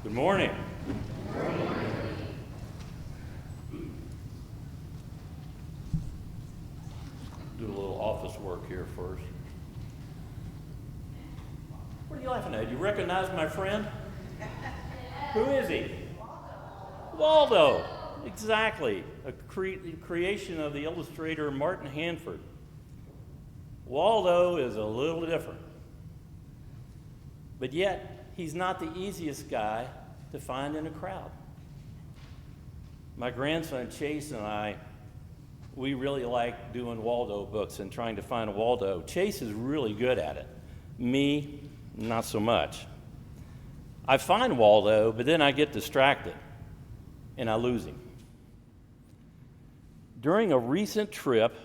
Good morning. Do a little office work here first. What are you laughing at? You recognize my friend? Who is he? Waldo. Exactly. A creation of the illustrator Martin Hanford. Waldo is a little different. But yet, he's not the easiest guy to find in a crowd. My grandson Chase and I, we really like doing Waldo books and trying to find a Waldo. Chase is really good at it. Me, not so much. I find Waldo, but then I get distracted and I lose him. During a recent trip,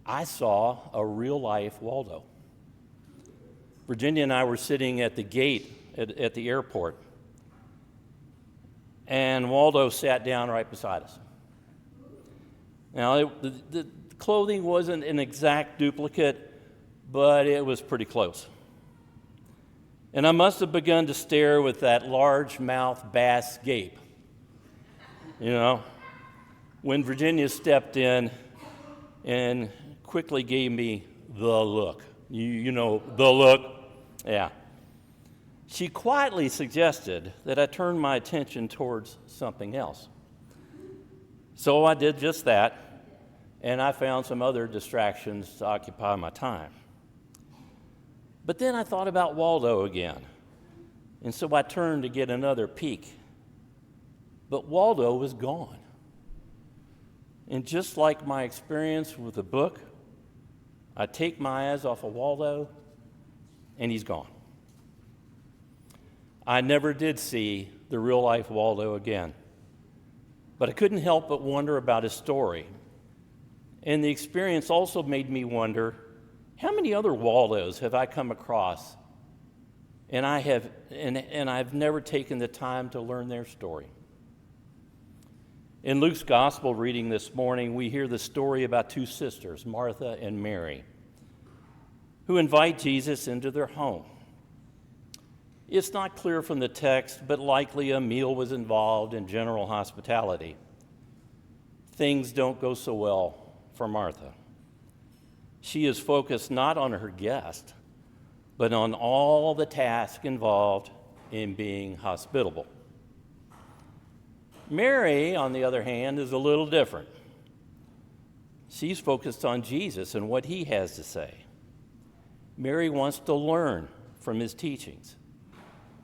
I saw a real-life Waldo. Virginia and I were sitting at the gate at the airport, and Waldo sat down right beside us. Now, the clothing wasn't an exact duplicate, but it was pretty close. And I must have begun to stare with that large-mouth bass gape, when Virginia stepped in and quickly gave me the look. You know, the look? Yeah. She quietly suggested that I turn my attention towards something else. So I did just that, and I found some other distractions to occupy my time. But then I thought about Waldo again, and so I turned to get another peek. But Waldo was gone. And just like my experience with the book, I take my eyes off of Waldo, and he's gone. I never did see the real-life Waldo again, but I couldn't help but wonder about his story. And the experience also made me wonder, how many other Waldos have I come across, and I've never taken the time to learn their story? In Luke's gospel reading this morning, we hear the story about two sisters, Martha and Mary, who invite Jesus into their home. It's not clear from the text, but likely a meal was involved in general hospitality. Things don't go so well for Martha. She is focused not on her guest, but on all the tasks involved in being hospitable. Mary, on the other hand, is a little different. She's focused on Jesus and what he has to say. Mary wants to learn from his teachings,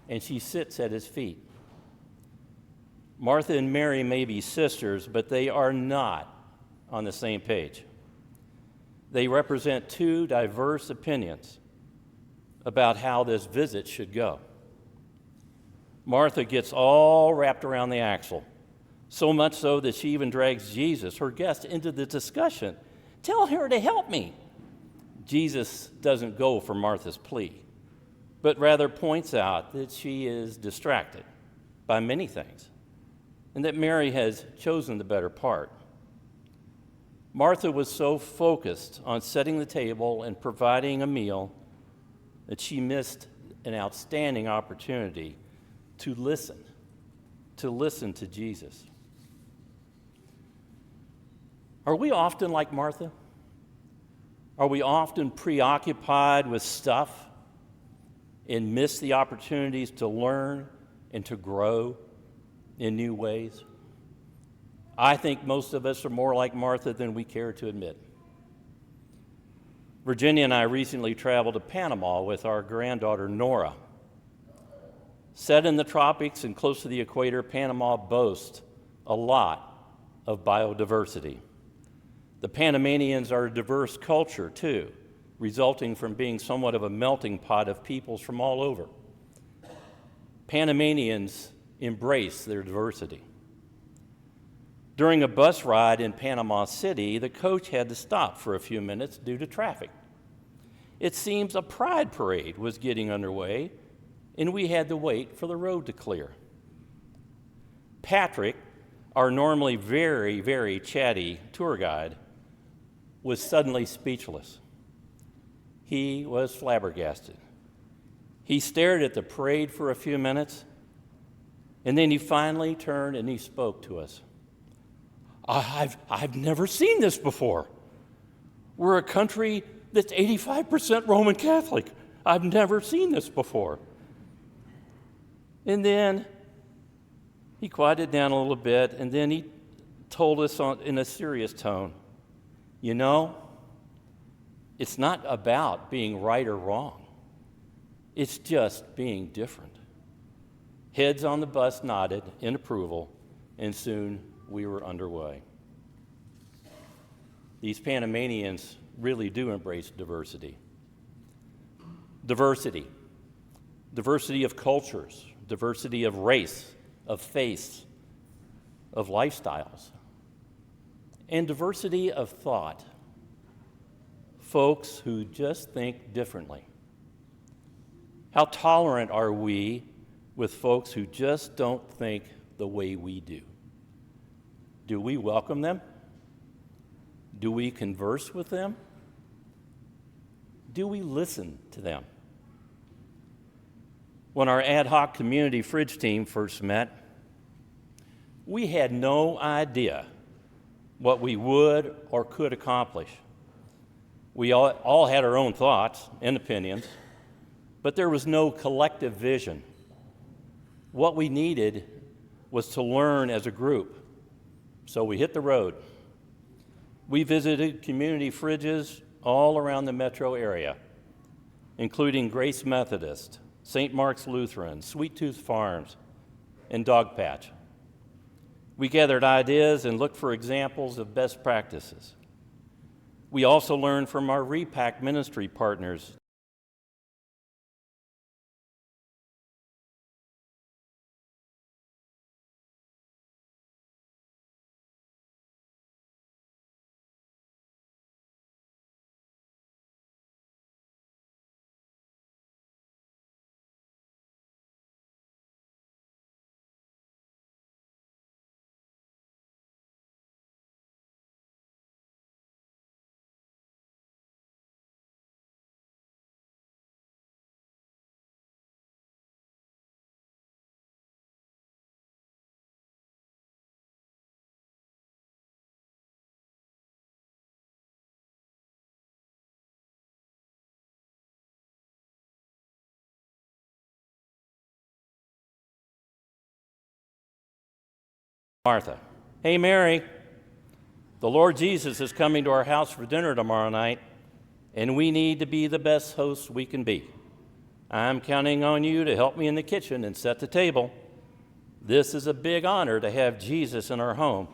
and she sits at his feet. Martha and Mary may be sisters, but they are not on the same page. They represent two diverse opinions about how this visit should go. Martha gets all wrapped around the axle, so much so that she even drags Jesus, her guest, into the discussion. Tell her to help me. Jesus doesn't go for Martha's plea, but rather points out that she is distracted by many things and that Mary has chosen the better part. Martha was so focused on setting the table and providing a meal that she missed an outstanding opportunity to listen to Jesus. Are we often like Martha? Are we often preoccupied with stuff and miss the opportunities to learn and to grow in new ways? I think most of us are more like Martha than we care to admit. Virginia and I recently traveled to Panama with our granddaughter, Nora. Set in the tropics and close to the equator, Panama boasts a lot of biodiversity. The Panamanians are a diverse culture, too, resulting from being somewhat of a melting pot of peoples from all over. Panamanians embrace their diversity. During a bus ride in Panama City, the coach had to stop for a few minutes due to traffic. It seems a pride parade was getting underway, and we had to wait for the road to clear. Patrick, our normally very, very chatty tour guide, was suddenly speechless. He was flabbergasted. He stared at the parade for a few minutes, And then he finally turned and he spoke to us. I've never seen this before. We're a country that's 85% Roman Catholic. I've never seen this before. And then he quieted down a little bit, and then he told us in a serious tone, you know, it's not about being right or wrong. It's just being different. Heads on the bus nodded in approval, and soon we were underway. These Panamanians really do embrace diversity. Diversity of cultures, diversity of race, of faiths, of lifestyles, and diversity of thought. Folks who just think differently. How tolerant are we with folks who just don't think the way we do? Do we welcome them? Do we converse with them? Do we listen to them? When our ad hoc community fridge team first met, we had no idea what we would or could accomplish. We all had our own thoughts and opinions, but there was no collective vision. What we needed was to learn as a group. So we hit the road. We visited community fridges all around the metro area, including Grace Methodist, St. Mark's Lutheran, Sweet Tooth Farms, and Dog Patch. We gathered ideas and looked for examples of best practices. We also learned from our repack ministry partners. Martha, hey Mary, the Lord Jesus is coming to our house for dinner tomorrow night, and we need to be the best hosts we can be. I'm counting on you to help me in the kitchen and set the table. This is a big honor to have Jesus in our home,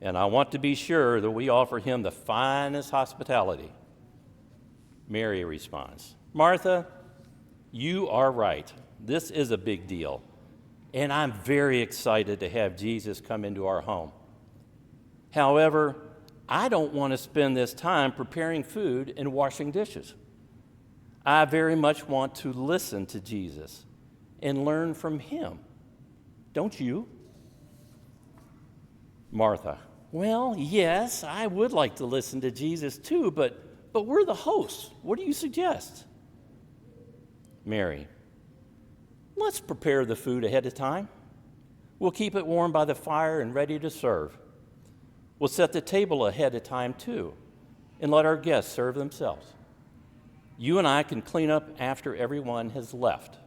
and I want to be sure that we offer him the finest hospitality. Mary responds, Martha, you are right. This is a big deal. And I'm very excited to have Jesus come into our home. However, I don't want to spend this time preparing food and washing dishes. I very much want to listen to Jesus and learn from him. Don't you? Martha, well, yes, I would like to listen to Jesus too, but we're the hosts. What do you suggest? Mary, let's prepare the food ahead of time. We'll keep it warm by the fire and ready to serve. We'll set the table ahead of time too, and let our guests serve themselves. You and I can clean up after everyone has left.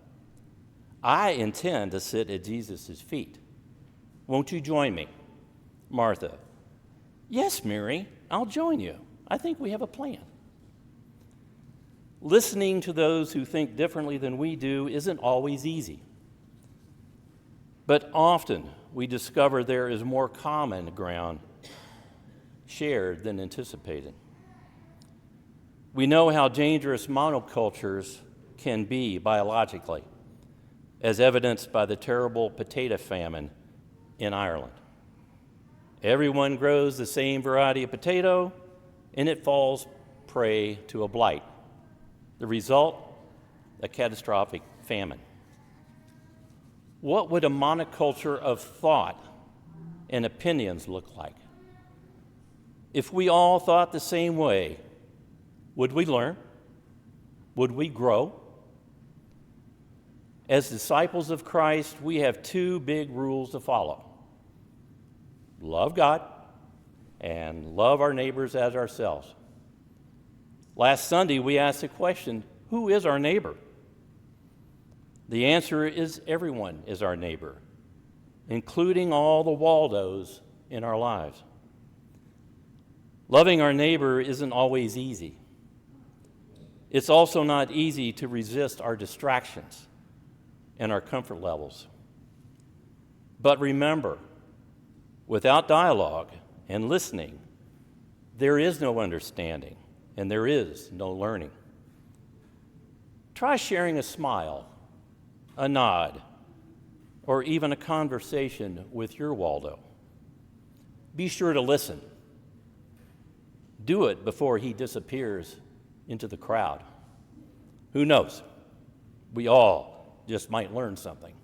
I intend to sit at Jesus' feet. Won't you join me? Martha, yes, Mary, I'll join you. I think we have a plan. Listening to those who think differently than we do isn't always easy. But often we discover there is more common ground shared than anticipated. We know how dangerous monocultures can be biologically, as evidenced by the terrible potato famine in Ireland. Everyone grows the same variety of potato, and it falls prey to a blight. The result, a catastrophic famine. What would a monoculture of thought and opinions look like? If we all thought the same way, would we learn? Would we grow? As disciples of Christ, we have two big rules to follow. Love God and love our neighbors as ourselves. Last Sunday, we asked the question, who is our neighbor? The answer is everyone is our neighbor, including all the Waldos in our lives. Loving our neighbor isn't always easy. It's also not easy to resist our distractions and our comfort levels. But remember, without dialogue and listening, there is no understanding and there is no learning. Try sharing a smile, a nod, or even a conversation with your Waldo. Be sure to listen. Do it before he disappears into the crowd. Who knows? We all just might learn something.